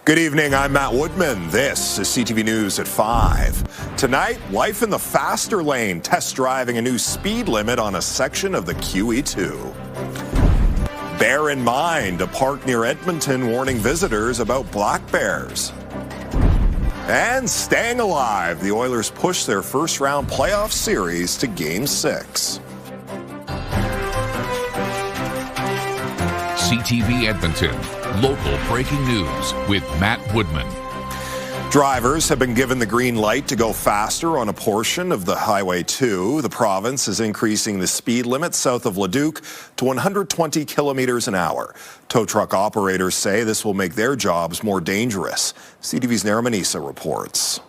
Good evening, I'm Matt Woodman. This is CTV News at 5. Tonight, life in the faster lane, test driving a new speed limit on a section of the QE2. Bear in mind, a park near Edmonton warning visitors about black bears. And staying alive, the Oilers push their first-round playoff series to Game 6. CTV Edmonton, local breaking news with Matt Woodman. Drivers have been given the green light to go faster on a portion of the Highway 2. The province is increasing the speed limit south of Leduc to 120 kilometers an hour. Tow truck operators say this will make their jobs more dangerous. CTV's Nara Manisa reports.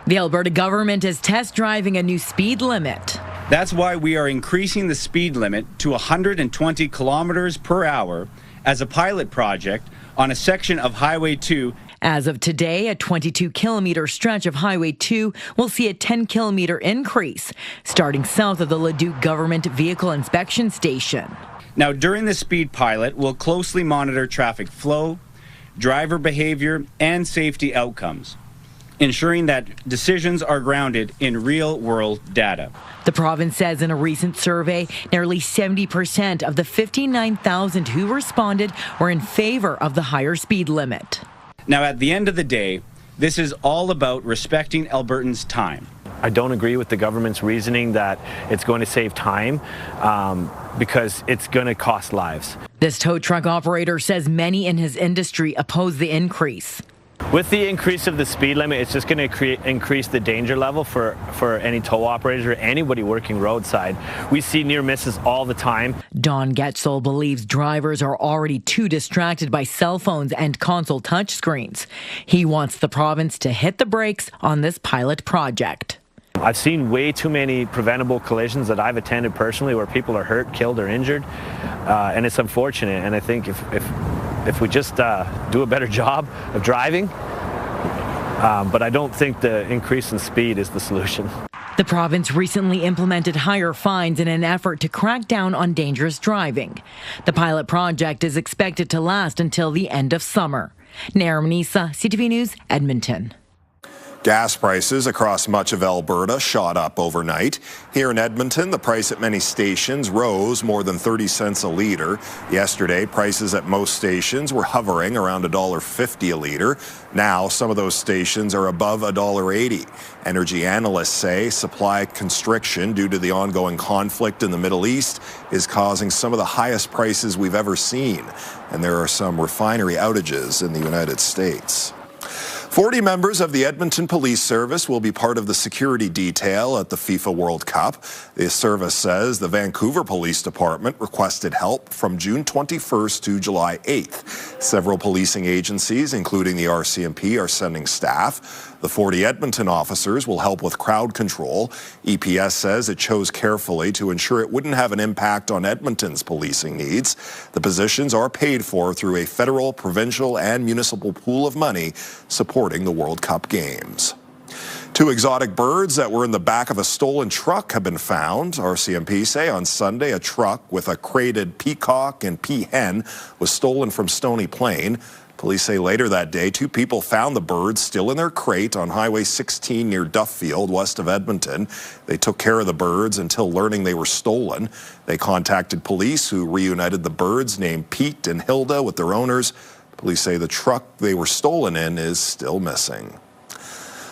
The Alberta government is test driving a new speed limit. That's why we are increasing the speed limit to 120 kilometers per hour as a pilot project on a section of Highway 2. As of today, a 22-kilometer stretch of Highway 2 will see a 10-kilometer increase, starting south of the Leduc Government Vehicle Inspection Station. Now, during the speed pilot, we'll closely monitor traffic flow, driver behavior, and safety outcomes, ensuring that decisions are grounded in real-world data. The province says in a recent survey, nearly 70% of the 59,000 who responded were in favor of the higher speed limit. Now, at the end of the day, this is all about respecting Albertans' time. I don't agree with the government's reasoning that it's going to save time because it's going to cost lives. This tow truck operator says many in his industry oppose the increase. With the increase of the speed limit, it's just going to increase the danger level for any tow operators or anybody working roadside. We see near misses all the time. Don Getzel believes drivers are already too distracted by cell phones and console touchscreens. He wants the province to hit the brakes on this pilot project. I've seen way too many preventable collisions that I've attended personally where people are hurt, killed, or injured, and it's unfortunate. And I think if we just do a better job of driving, but I don't think the increase in speed is the solution. The province recently implemented higher fines in an effort to crack down on dangerous driving. The pilot project is expected to last until the end of summer. Nara Manisa, CTV News, Edmonton. Gas prices across much of Alberta shot up overnight. Here in Edmonton, the price at many stations rose more than 30 cents a litre. Yesterday, prices at most stations were hovering around $1.50 a litre. Now, some of those stations are above $1.80. Energy analysts say supply constriction due to the ongoing conflict in the Middle East is causing some of the highest prices we've ever seen. And there are some refinery outages in the United States. 40 members of the Edmonton Police Service will be part of the security detail at the FIFA World Cup. The service says the Vancouver Police Department requested help from June 21st to July 8th. Several policing agencies, including the RCMP, are sending staff. The 40 Edmonton officers will help with crowd control. EPS says it chose carefully to ensure it wouldn't have an impact on Edmonton's policing needs. The positions are paid for through a federal, provincial, and municipal pool of money supporting the World Cup games. 2 exotic birds that were in the back of a stolen truck have been found. RCMP say on Sunday a truck with a crated peacock and peahen was stolen from Stony Plain. Police say later that day, 2 people found the birds still in their crate on Highway 16 near Duffield, west of Edmonton. They took care of the birds until learning they were stolen. They contacted police, who reunited the birds named Pete and Hilda with their owners. Police say the truck they were stolen in is still missing.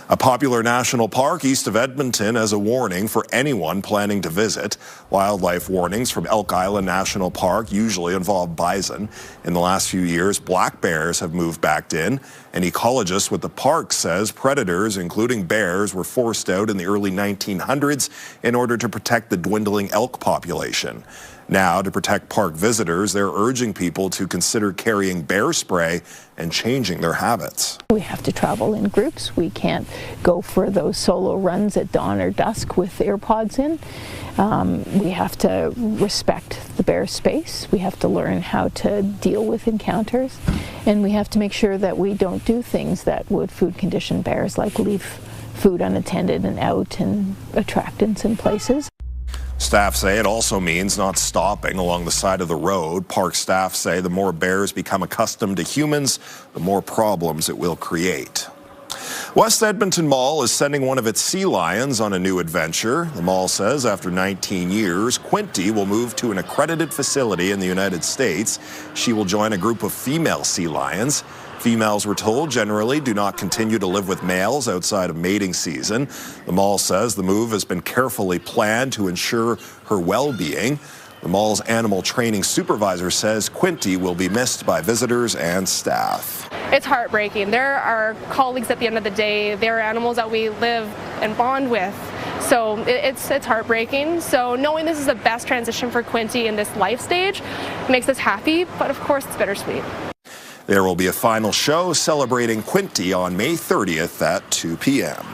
A popular national park east of Edmonton has a warning for anyone planning to visit. Wildlife warnings from Elk Island National Park usually involve bison. In the last few years, black bears have moved back in. An ecologist with the park says predators, including bears, were forced out in the early 1900s in order to protect the dwindling elk population. Now, to protect park visitors, they're urging people to consider carrying bear spray and changing their habits. We have to travel in groups. We can't go for those solo runs at dawn or dusk with AirPods in. We have to respect the bear space. We have to learn how to deal with encounters. And we have to make sure that we don't do things that would food condition bears, like leave food unattended and out and attractants in places. Staff say it also means not stopping along the side of the road. Park staff say the more bears become accustomed to humans, the more problems it will create. West Edmonton Mall is sending one of its sea lions on a new adventure. The mall says after 19 years, Quinty will move to an accredited facility in the United States. She will join a group of female sea lions. Females, we're told, generally do not continue to live with males outside of mating season. The mall says the move has been carefully planned to ensure her well-being. The mall's animal training supervisor says Quinty will be missed by visitors and staff. It's heartbreaking. They're our colleagues at the end of the day. They're animals that we live and bond with. So it's heartbreaking. So knowing this is the best transition for Quinty in this life stage makes us happy, but of course it's bittersweet. There will be a final show celebrating Quinty on May 30th at 2 p.m.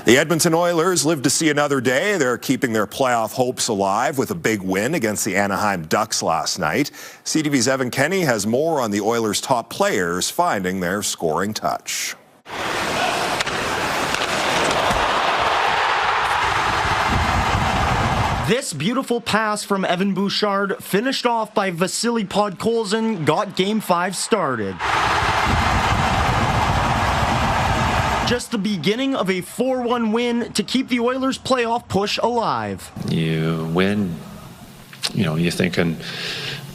The Edmonton Oilers live to see another day. They're keeping their playoff hopes alive with a big win against the Anaheim Ducks last night. CTV's Evan Kenny has more on the Oilers' top players finding their scoring touch. This beautiful pass from Evan Bouchard, finished off by Vasily Podkolzin, got Game 5 started. Just the beginning of a 4-1 win to keep the Oilers' playoff push alive. You win, you're thinking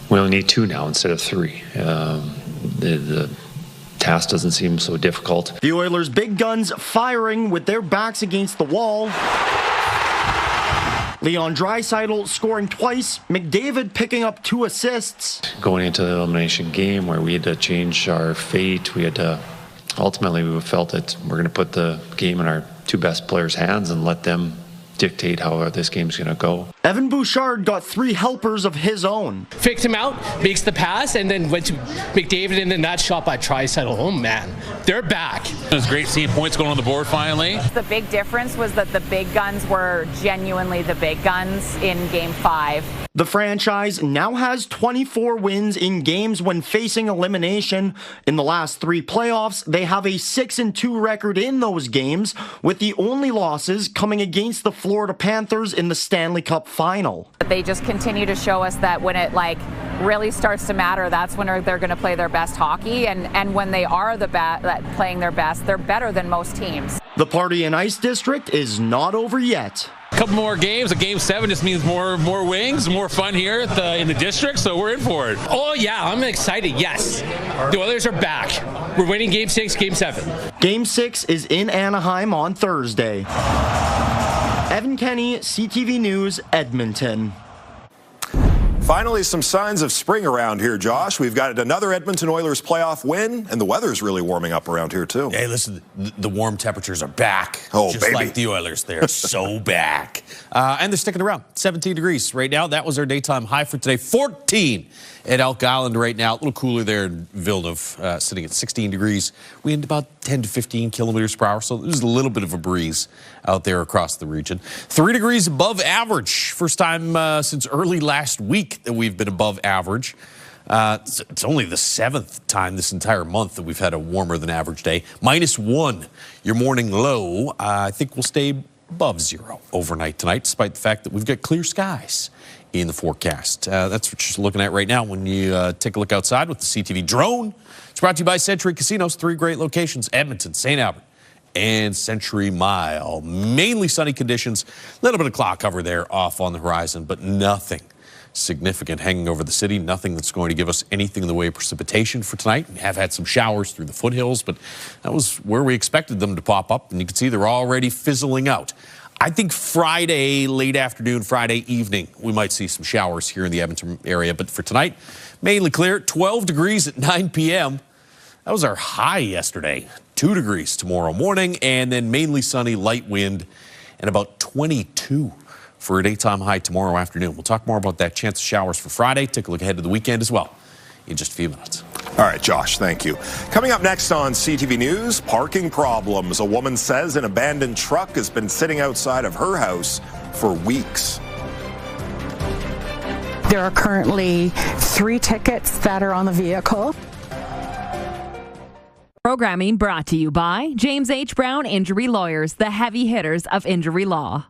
we only need 2 now instead of 3. The task doesn't seem so difficult. The Oilers' big guns firing with their backs against the wall. Leon Draisaitl scoring twice, McDavid picking up 2 assists. Going into the elimination game where we had to change our fate, ultimately we felt that we're going to put the game in our 2 best players' hands and let them dictate how this game's going to go. Evan Bouchard got 3 helpers of his own. Faked him out, makes the pass, and then went to McDavid, and then that shot by Draisaitl. Oh man, they're back. It was great seeing points going on the board finally. The big difference was that the big guns were genuinely the big guns in Game 5. The franchise now has 24 wins in games when facing elimination. In the last 3 playoffs, they have a 6-2 record in those games, with the only losses coming against the Florida Panthers in the Stanley Cup final. They just continue to show us that when it really starts to matter, that's when they're going to play their best hockey, and when they are playing their best, they're better than most teams. The Party and Ice District is not over yet. A couple more games. A Game 7 just means more wings, more fun here in the district, so we're in for it. Oh yeah, I'm excited, yes. The Oilers are back. We're winning Game 6, Game 7. Game 6 is in Anaheim on Thursday. Evan Kenny, CTV News, Edmonton. Finally, some signs of spring around here, Josh. We've got another Edmonton Oilers playoff win, and the weather's really warming up around here, too. Hey, listen, the warm temperatures are back. Oh, just baby. like the Oilers. They're so back. And they're sticking around. 17 degrees right now. That was our daytime high for today. 14 at Elk Island right now. A little cooler there in Villeneuve, sitting at 16 degrees. Wind about 10 to 15 kilometers per hour, so there's a little bit of a breeze out there across the region. 3 degrees above average. First time since early last week that we've been above average. It's only the 7th time this entire month that we've had a warmer than average day. -1, your morning low. I think we'll stay above 0 overnight tonight, despite the fact that we've got clear skies in the forecast. That's what you're looking at right now when you take a look outside with the CTV drone. It's brought to you by Century Casinos. 3 great locations: Edmonton, St. Albert, and Century Mile. Mainly sunny conditions. A little bit of cloud cover there off on the horizon, but nothing significant hanging over the city. Nothing that's going to give us anything in the way of precipitation for tonight. We have had some showers through the foothills, but that was where we expected them to pop up, and you can see they're already fizzling out. I think Friday, late afternoon, Friday evening, we might see some showers here in the Edmonton area. But for tonight, mainly clear. 12 degrees at 9 p.m. That was our high yesterday. 2 degrees tomorrow morning, and then mainly sunny, light wind, and about 22 for a daytime high tomorrow afternoon. We'll talk more about that chance of showers for Friday. Take a look ahead to the weekend as well in just a few minutes. All right, Josh, thank you. Coming up next on CTV News, parking problems. A woman says an abandoned truck has been sitting outside of her house for weeks. There are currently 3 tickets that are on the vehicle. Programming brought to you by James H. Brown Injury Lawyers, the heavy hitters of injury law.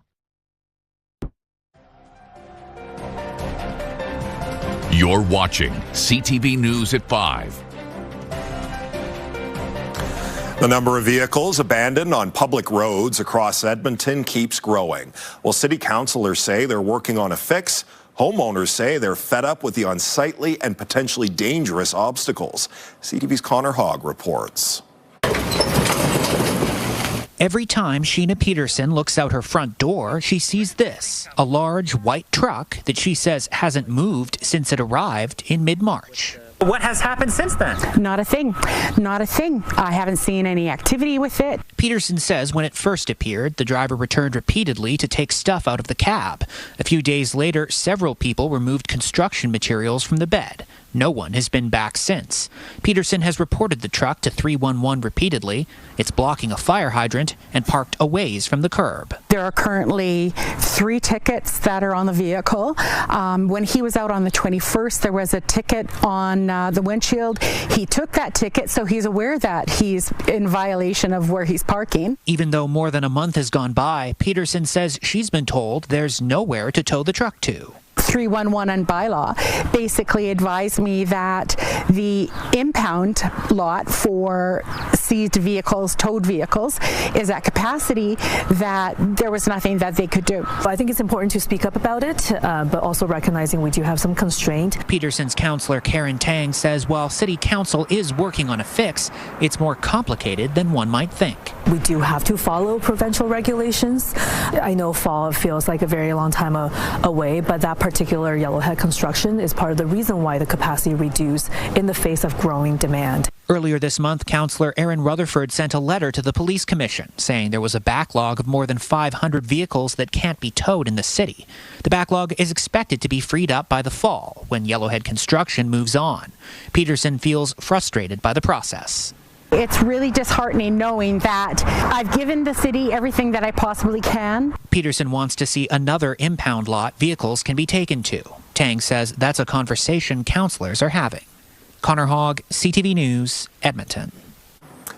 You're watching CTV News at 5. The number of vehicles abandoned on public roads across Edmonton keeps growing. Well, city councilors say they're working on a fix. Homeowners say they're fed up with the unsightly and potentially dangerous obstacles. CTV's Connor Hogg reports. Every time Sheena Peterson looks out her front door, she sees this, a large white truck that she says hasn't moved since it arrived in mid-March. What has happened since then? Not a thing. Not a thing. I haven't seen any activity with it. Peterson says when it first appeared, the driver returned repeatedly to take stuff out of the cab. A few days later, several people removed construction materials from the bed. No one has been back since. Peterson has reported the truck to 311 repeatedly. It's blocking a fire hydrant and parked a ways from the curb. There are currently 3 tickets that are on the vehicle. When he was out on the 21st, there was a ticket on the windshield. He took that ticket, so he's aware that he's in violation of where he's parking. Even though more than a month has gone by, Peterson says she's been told there's nowhere to tow the truck to. 311 on bylaw basically advised me that the impound lot for seized vehicles, towed vehicles, is at capacity, that there was nothing that they could do. I think it's important to speak up about it, but also recognizing we do have some constraint. Peterson's councillor Karen Tang says while City Council is working on a fix, it's more complicated than one might think. We do have to follow provincial regulations. I know fall feels like a very long time away, but that particular yellowhead construction is part of the reason why the capacity reduced in the face of growing demand. Earlier this month, Councillor Aaron Rutherford sent a letter to the Police Commission saying there was a backlog of more than 500 vehicles that can't be towed in the city. The backlog is expected to be freed up by the fall when yellowhead construction moves on. Peterson feels frustrated by the process. It's really disheartening knowing that I've given the city everything that I possibly can. Peterson wants to see another impound lot vehicles can be taken to. Tang says that's a conversation councillors are having. Connor Hogg, CTV News, Edmonton.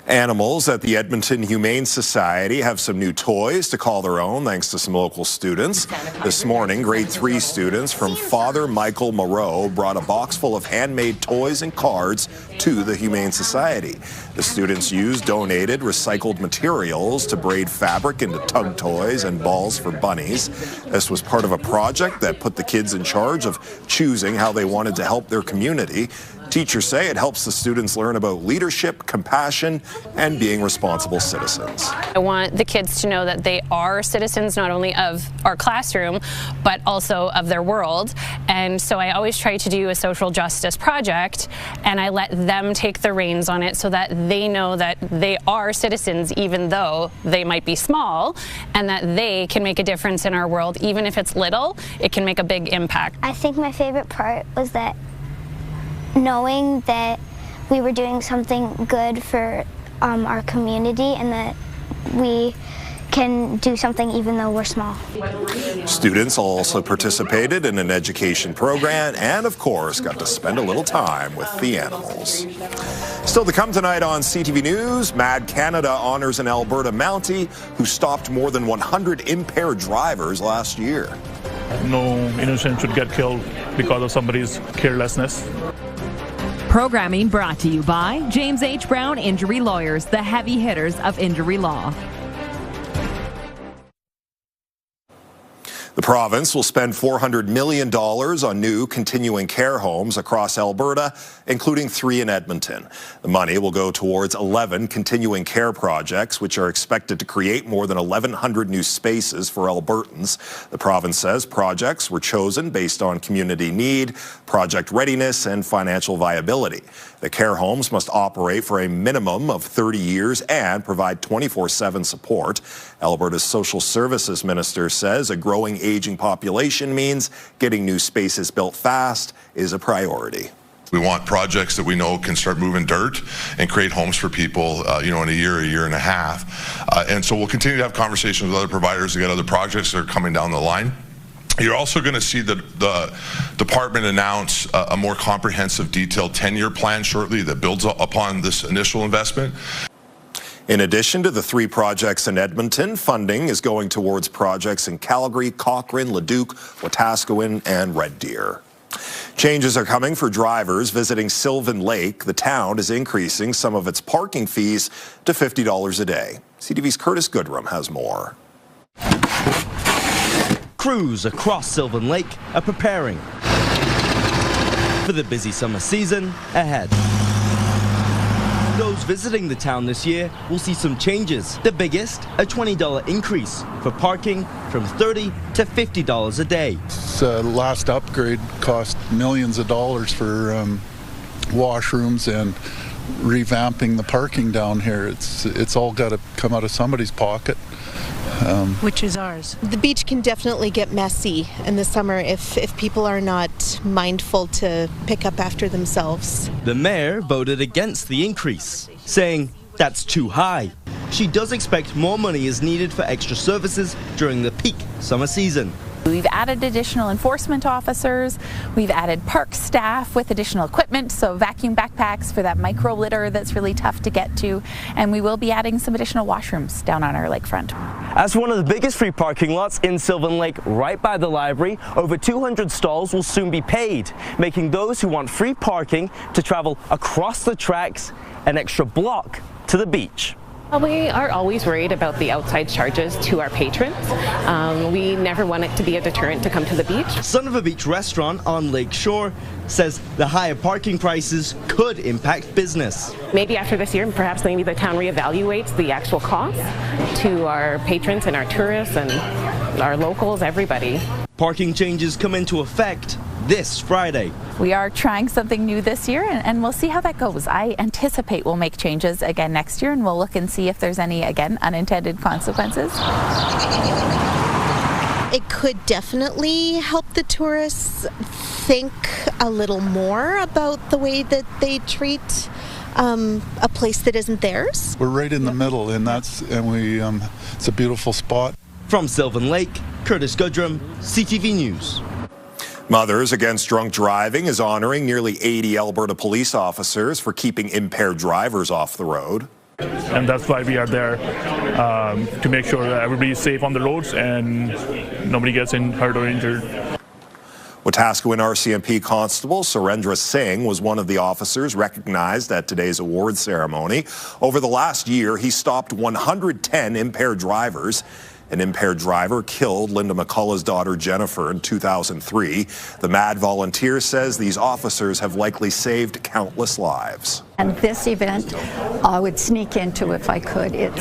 Animals at the Edmonton Humane Society have some new toys to call their own thanks to some local students. This morning, grade 3 students from Father Michael Moreau brought a box full of handmade toys and cards to the Humane Society. The students used donated recycled materials to braid fabric into tug toys and balls for bunnies. This was part of a project that put the kids in charge of choosing how they wanted to help their community. Teachers say it helps the students learn about leadership, compassion, and being responsible citizens. I want the kids to know that they are citizens not only of our classroom, but also of their world. And so I always try to do a social justice project, and I let them take the reins on it so that they know that they are citizens even though they might be small, and that they can make a difference in our world. Even if it's little, it can make a big impact. I think my favorite part was that knowing that we were doing something good for our community and that we can do something even though we're small. Students also participated in an education program and, of course, got to spend a little time with the animals. Still to come tonight on CTV News, Mad Canada honors an Alberta Mountie who stopped more than 100 impaired drivers last year. No innocent should get killed because of somebody's carelessness. Programming brought to you by James H. Brown Injury Lawyers, the heavy hitters of injury law. The province will spend $400 million on new continuing care homes across Alberta, including 3 in Edmonton. The money will go towards 11 continuing care projects, which are expected to create more than 1,100 new spaces for Albertans. The province says projects were chosen based on community need, project readiness, and financial viability. The care homes must operate for a minimum of 30 years and provide 24/7 support. Alberta's Social Services Minister says a growing aging population means getting new spaces built fast is a priority. We want projects that we know can start moving dirt and create homes for people, in a year and a half. And so we'll continue to have conversations with other providers to get other projects that are coming down the line. You're also going to see the department announce a more comprehensive, detailed 10-year plan shortly that builds upon this initial investment. In addition to the 3 projects in Edmonton, funding is going towards projects in Calgary, Cochrane, Leduc, Wetaskiwin, and Red Deer. Changes are coming for drivers visiting Sylvan Lake. The town is increasing some of its parking fees to $50 a day. CTV's Curtis Goodrum has more. Crews across Sylvan Lake are preparing for the busy summer season ahead. Those visiting the town this year will see some changes. The biggest, a $20 increase for parking from $30 to $50 a day. This last upgrade cost millions of dollars for washrooms and revamping the parking down here. It's all got to come out of somebody's pocket. Which is ours. The beach can definitely get messy in the summer if people are not mindful to pick up after themselves. The mayor voted against the increase, saying that's too high. She does expect more money is needed for extra services during the peak summer season. We've added additional enforcement officers. We've added park staff with additional equipment, so vacuum backpacks for that micro litter that's really tough to get to. And we will be adding some additional washrooms down on our lakefront. As one of the biggest free parking lots in Sylvan Lake, right by the library, over 200 stalls will soon be paid, making those who want free parking to travel across the tracks an extra block to the beach. We are always worried about the outside charges to our patrons. We never want it to be a deterrent to come to the beach. Son of a Beach restaurant on Lake Shore says the higher parking prices could impact business. Maybe after this year, perhaps maybe the town reevaluates the actual cost to our patrons and our tourists and our locals, everybody. Parking changes come into effect this Friday. We are trying something new this year, and we'll see how that goes. I anticipate we'll make changes again next year, and we'll look and see if there's any, again, unintended consequences. It could definitely help the tourists think a little more about the way that they treat a place that isn't theirs. We're right in the middle, and it's a beautiful spot. From Sylvan Lake, Curtis Goodrum, CTV News. Mothers Against Drunk Driving is honoring nearly 80 Alberta police officers for keeping impaired drivers off the road. And that's why we are there, to make sure that everybody is safe on the roads and nobody gets hurt or injured. Wetaskiwin RCMP Constable Surendra Singh was one of the officers recognized at today's award ceremony. Over the last year, he stopped 110 impaired drivers. An impaired driver killed Linda McCullough's daughter Jennifer in 2003. The Mad Volunteer says these officers have likely saved countless lives. And this event, I would sneak into if I could. It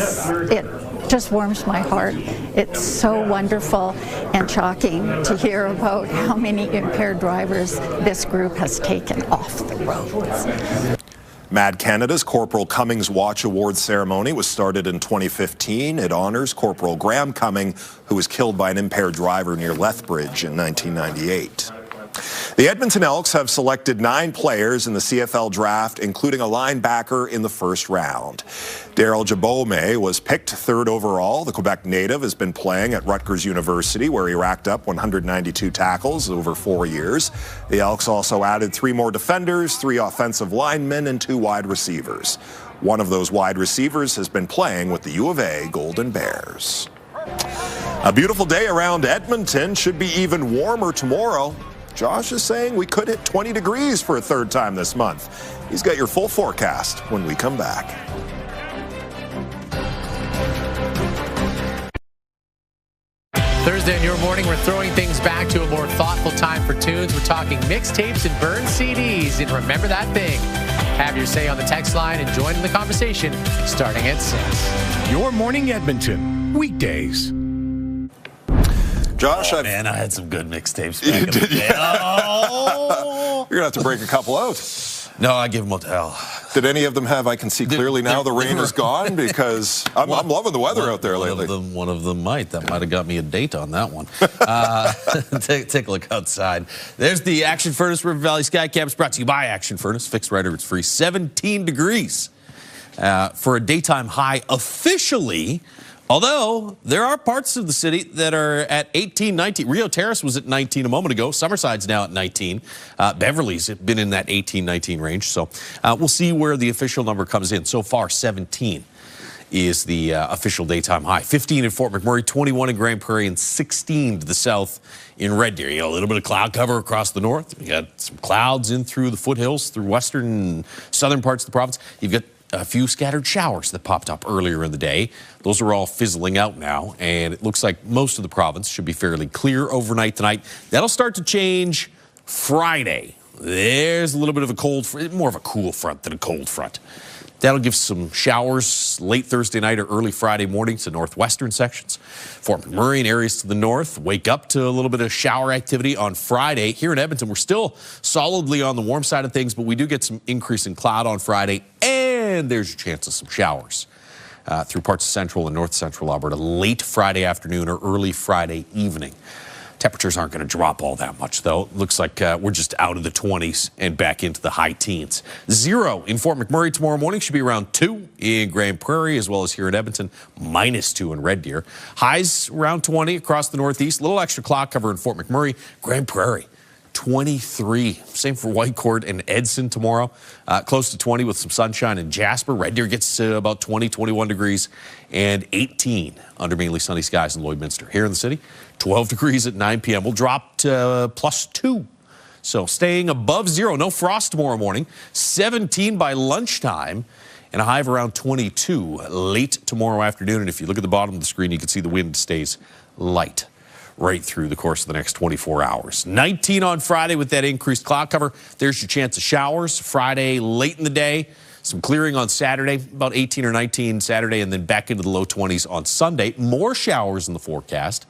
just warms my heart. It's so wonderful and shocking to hear about how many impaired drivers this group has taken off the roads. Mad Canada's Corporal Cummings Watch Awards ceremony was started in 2015. It honors Corporal Graham Cumming, who was killed by an impaired driver near Lethbridge in 1998. The Edmonton Elks have selected 9 players in the CFL draft, including a linebacker in the first round. Daryl Jabome was picked 3rd overall. The Quebec native has been playing at Rutgers University, where he racked up 192 tackles over 4 years. The Elks also added 3 more defenders, 3 offensive linemen, and 2 wide receivers. One of those wide receivers has been playing with the U of A Golden Bears. A beautiful day around Edmonton. Should be even warmer tomorrow. Josh is saying we could hit 20 degrees for a 3rd time this month. He's got your full forecast when we come back. Thursday in your morning, we're throwing things back to a more thoughtful time for tunes. We're talking mixtapes and burned CDs. And remember that thing. Have your say on the text line and join in the conversation starting at 6. Your Morning Edmonton, weekdays. Josh, I had some good mixtapes back in the day. Oh. You're going to have to break a couple out. No, I give them a tell. Did any of them have I Can See Clearly Now the Rain Is Gone? Because I'm loving the weather out there lately. One of them might. That might have got me a date on that one. Take a look outside. There's the Action Furnace River Valley Sky Campus, brought to you by Action Furnace. Fixed right or it's free. 17 degrees for a daytime high officially. Although there are parts of the city that are at 18, 19. Rio Terrace was at 19 a moment ago. Summerside's now at 19. Beverly's been in that 18, 19 range. So we'll see where the official number comes in. So far, 17. is the official daytime high. 15 in Fort McMurray, 21 in Grand Prairie, and 16 to the south in Red Deer. You got a little bit of cloud cover across the north. You got some clouds in through the foothills, through western and southern parts of the province. You've got a few scattered showers that popped up earlier in the day. Those are all fizzling out now, and it looks like most of the province should be fairly clear overnight tonight. That'll start to change Friday. There's a little bit of a cold, more of a cool front than a cold front. That'll give some showers late Thursday night or early Friday morning to northwestern sections. Fort McMurray and areas to the north wake up to a little bit of shower activity on Friday. Here in Edmonton, we're still solidly on the warm side of things, but we do get some increase in cloud on Friday, and there's a chance of some showers through parts of central and north central Alberta late Friday afternoon or early Friday evening. Temperatures aren't going to drop all that much, though. Looks like we're just out of the 20s and back into the high teens. 0 in Fort McMurray tomorrow morning. Should be around 2 in Grand Prairie, as well as here in Edmonton. -2 in Red Deer. Highs around 20 across the northeast. Little extra cloud cover in Fort McMurray. Grand Prairie, 23. Same for Whitecourt and Edson tomorrow. Close to 20 with some sunshine in Jasper. Red Deer gets to about 20, 21 degrees, and 18 under mainly sunny skies in Lloydminster. Here in the city, 12 degrees at 9 p.m. We'll drop to +2. So staying above 0. No frost tomorrow morning. 17 by lunchtime, and a high of around 22 late tomorrow afternoon. And if you look at the bottom of the screen, you can see the wind stays light right through the course of the next 24 hours. 19 on Friday with that increased cloud cover. There's your chance of showers Friday late in the day. Some clearing on Saturday, about 18 or 19 Saturday, and then back into the low 20s on Sunday. More showers in the forecast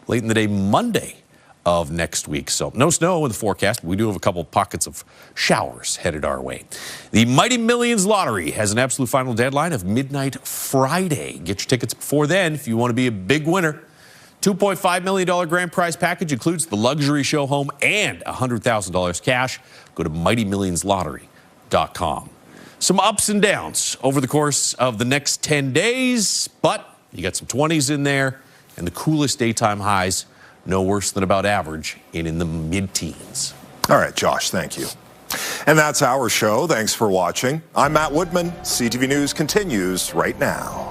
late in the day Monday of next week. So no snow in the forecast. We do have a couple pockets of showers headed our way. The Mighty Millions Lottery has an absolute final deadline of midnight Friday. Get your tickets before then if you want to be a big winner. $2.5 million grand prize package includes the luxury show home and $100,000 cash. Go to mightymillionslottery.com. Some ups and downs over the course of the next 10 days, but you got some 20s in there, and the coolest daytime highs no worse than about average in the mid-teens. All right, Josh, thank you. And that's our show. Thanks for watching. I'm Matt Woodman. CTV News continues right now.